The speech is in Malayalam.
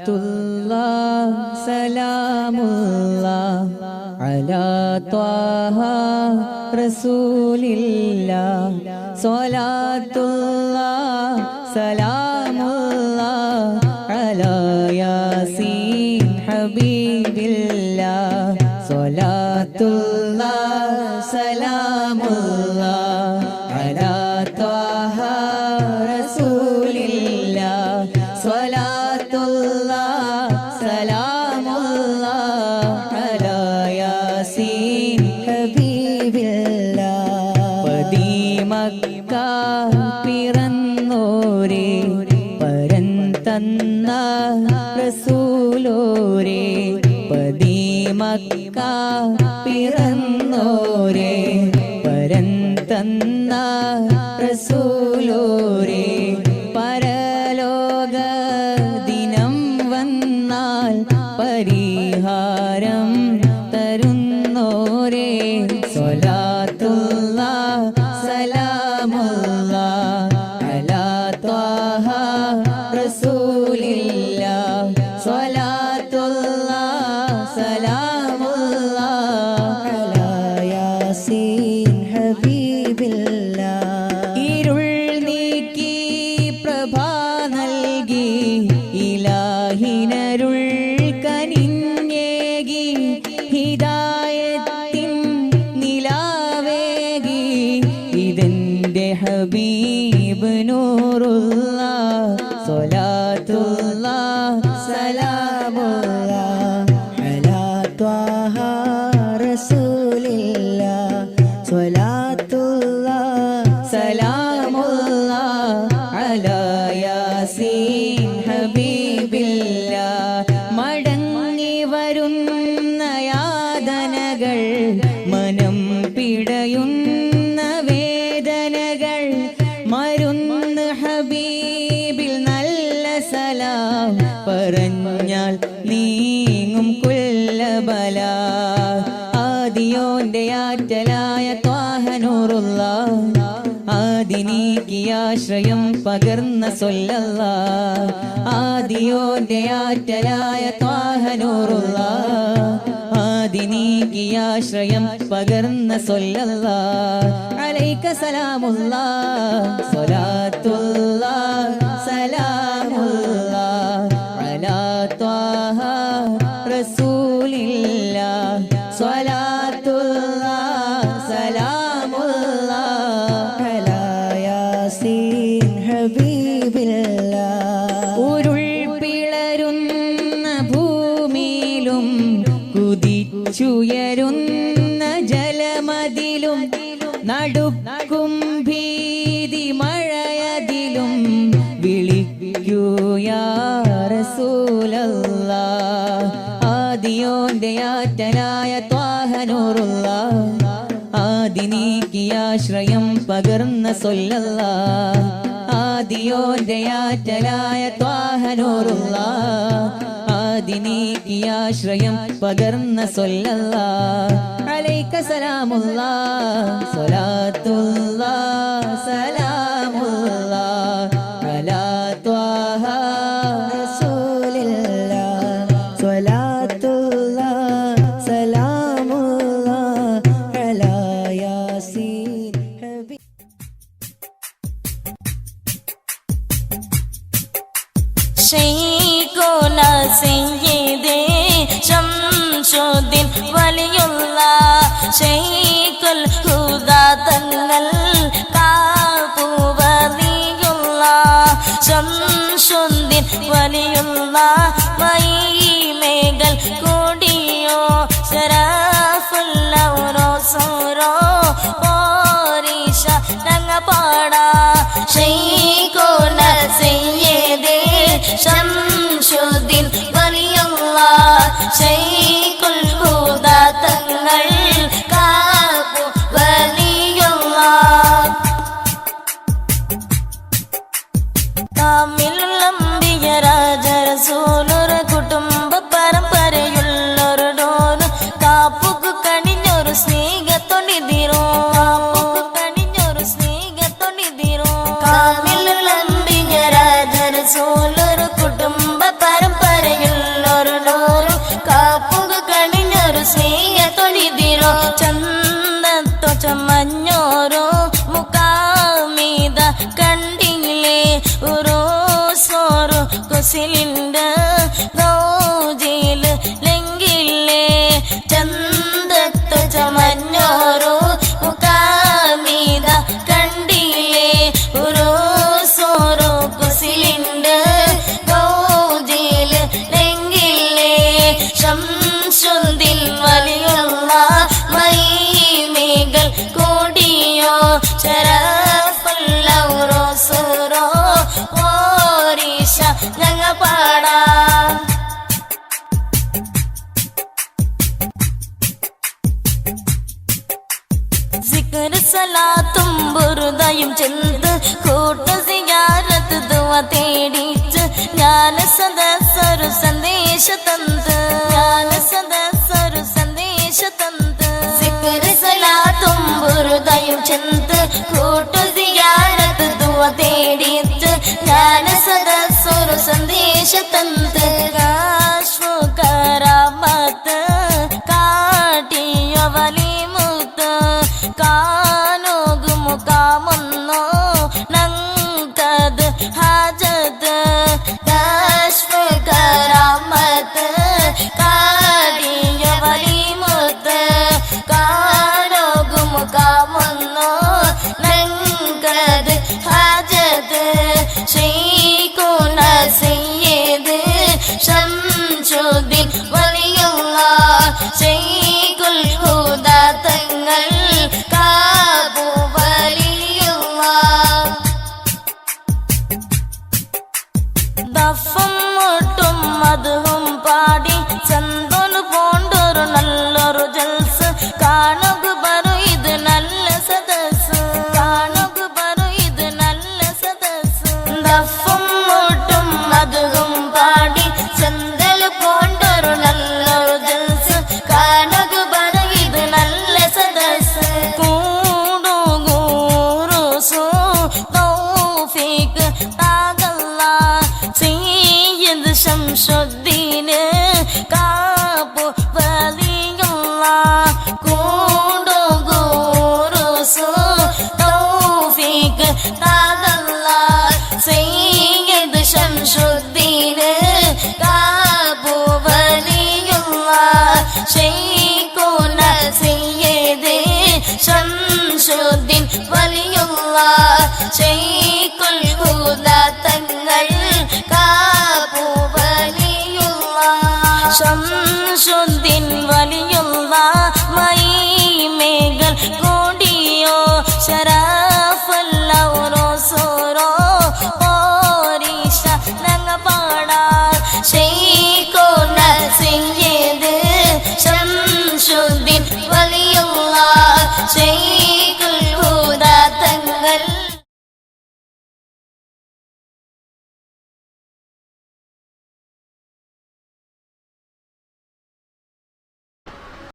സ്വലാത്തുല്ലാഹ് സലാമുല്ലാഹ് അലാ ത്വാഹ റസൂലില്ലാഹ് സ്വലാത്തുല്ലാഹ് സലാമുല്ലാഹ് അലാ യാസീൻ ഹബീബില്ലാഹ് സ്വലാത്തുല്ലാഹ് സലാമുല്ലാഹ് അലാ ത്വാഹ റസൂലില്ലാഹ് സ്വലാത്തുല്ലാഹ് സലാമുല്ലാഹ് അലാ യാസീൻ ഹബീബില്ലാഹ് പദീമക്ക പിറന്നോരേ പരൻ തന്ന റസൂലോരേ പദീമക്ക പിറന്നോരേ പരൻ തന്ന റസൂലോരേ പരലോക ദിനം വന്നാൽ പരിഹാരം തരുന്നോരേ സ്വലാത്തുല്ലാഹ് സലാമുല്ലാഹ് അലാ ത്വാഹ റസൂലില്ലാഹ് സ്വലാത്തുല്ലാഹ് സലാമുല്ലാഹ് അലാ യാസീൻ ഹബീബില്ലാഹ് ഇരുൾ നീക്കി പ്രഭ നൽകി ഇലാഹിനരുൾ കനിഞ്ഞേകി ഹിദായത്തിൻ നിലാവേകി ഇതെന്റെ ഹബീബ് നൂറുല്ലാഹ് സ്വലാത്തുല്ലാഹ് സലാമുല്ലാഹ് അലാ ത്വാഹ റസൂലില്ലാഹ് സ്വലാത്തുല്ലാഹ് സലാമുല്ലാഹ് അലാ യാസീൻ ഹബീബില്ലാഹ് മടങ്ങി വരുന്ന യാതനകൾ മനം പിടയുന്ന വേദനകൾ മരുന്ന് ഹബീബിൽ നല്ല സലാം പറഞ്ഞാൽ നീങ്ങും കുല്ലബല ആദിയോന്റെ ആറ്റലായ ത്വാഹ നൂറുല്ലാഹ് ആദിനീക്കിയാശ്രയം പകർന്ന സ്വല്ലല്ലാഹ് ആദിയോന്റെ ആറ്റലായ ത്വാഹ നൂറുല്ലാഹ് ആദിനീക്കിയാശ്രയം പകർന്ന സ്വല്ലല്ലാഹ് അലൈക സലാമുല്ലാഹ് സ്വലാത്തുല്ലാഹ് സലാമുല്ലാഹ് അലാ ത്വാഹ റസൂലില്ലാഹ് സ്വലാത്തുല്ലാഹ് സലാമുല്ലാഹ് അലാ യാസീൻ ഹബീബില്ലാഹ് ഉരുൾ പിളരുന്ന ഭൂമിയിലും കുതിച്ചുയരുന്ന ജലമതിലും നടുക്കും ഭീതി മഴയതിലും വിളിക്കൂ യാ റസൂലല്ലാഹ് ആദിയോന്റെ ആറ്റലായ ത്വാഹ നൂറുല്ലാഹ് ആദിനീക്കിയാശ്രയം പകർന്ന സ്വല്ലല്ലാഹ് ആദിയോന്റെ ആറ്റലായ ത്വാഹ നൂറുല്ലാഹ് ആദിനീക്കിയാശ്രയം പകർന്ന സ്വല്ലല്ലാഹ് അലൈക സലാമുല്ലാഹ് സ്വലാത്തുല്ലാഹ് സലാമുല്ലാഹ് അലാ ത്വാഹ റസൂലില്ലാഹ് സ്വലാത്തുല്ലാഹ് സലാമുല്ലാഹ് അലാ യാസീൻ ഹബീബ് ശൈഖുന സയ്യിദേ ശംസുദ്ദീൻ വലിയുള്ളാ ശൈഖുൽ ഹുദാ തങ്ങൾ കാപ്പു വലിയുള്ളാ ശംസുദ്ദീൻ വലിയുള്ളാ മൈമേകൾ കൂടിയോ ശരഫുല്ലൗറോ സൗറോ പോരിഷ രംഗപാടാ ശൈഖുന സയ്യിദേ ശംസുദ്ദീൻ വലിയുള്ളാഹ് ശൈഖുൽ ഹുദാ തങ്ങൾ കാപ്പു വലിയുള്ളാഹ് കാമിലുൽ അംബിയ രാജ റസൂലു കുസിലിന്റെ ഗൗജിയില് ലെങ്കില്ലേ ചന്തത്തു ചമഞ്ഞോരോ മുഖാമീത കണ്ടില്ലേ ഒരു സോറോ കുസിലിന്റെ ഗൗജിയില് ലെങ്കില്ലേ ശംസുദ്ദീൻ വലിയുള്ള മൈമേകൾ കൂടിയോ ശരഫുള്ള റസൂറോ ഓരീശ ഞങ്ങ പാടാം സിക്ർ സലാത്തും ബുറുദയും ചെന്ന് കൂട്ടു സിയാറത്ത് ദുവ തേടിച്ച് ജ്ഞാന സദസ്സൊരു സന്ദേശ തന്ത് സിക്ർ സലാത്തും ബുറുദയും ചെന്ന് കൂട്ടു സിയാറത്ത് ദുവ തേടിച്ച് ജ്ഞാന സദസ്സൊരു സന്ദേശ തന്ത് കാശ്വ കറാമത്ത് കാട്ടിയ വലിമുത്ത് കാനോഗു മുഖാമൊന്നോ നങ്കത് ഹാജത് കാശ്വ കറാമത്ത് കാട്ടിയ വലിമുത്ത് കാനോഗു മുഖാമൊന്നോ നങ്കത് ഹാജത് ശൈഖുന സയ്യിദ് ശംസുദ്ദീൻ വലിയുള്ളാഹ് ശൈഖുൽ ഹുദാ തങ്ങൾ കാബു വലിയുള്ളാഹ് ദഫും മുട്ടും മധുവും പാടി ചന്ദനു പോണ്ടൊരു നല്ലൊരു ജൽസ് കാണുക ബരു ഇത് നല്ല സദസ് ദഫും മുട്ടും മധുവും പാടി ചന്ദനു പോണ്ടൊരു നല്ലൊരു ജൽസ് കാണുക ബരു ഇത് നല്ല സദസ് കൂടുകൂറുസു തൗഫീഖ് താഗല്ല സയ്യിദ് ശംസുദ്ദീന് കാപ്പു വലിയുള്ളാഹ് കൂടുകൂറുസു തൗഫീഖ് താഗല്ല സയ്യിദ് ശംസുദ്ദീന് കാപ്പു വലിയുള്ളാഹ് ശൈഖുന സയ്യിദ് ശംസുദ്ദീൻ വലിയുള്ളാഹ് ശൈഖുൽ ഹുദാ തങ്ങൾ കാബു വലിയുള്ളാഹ്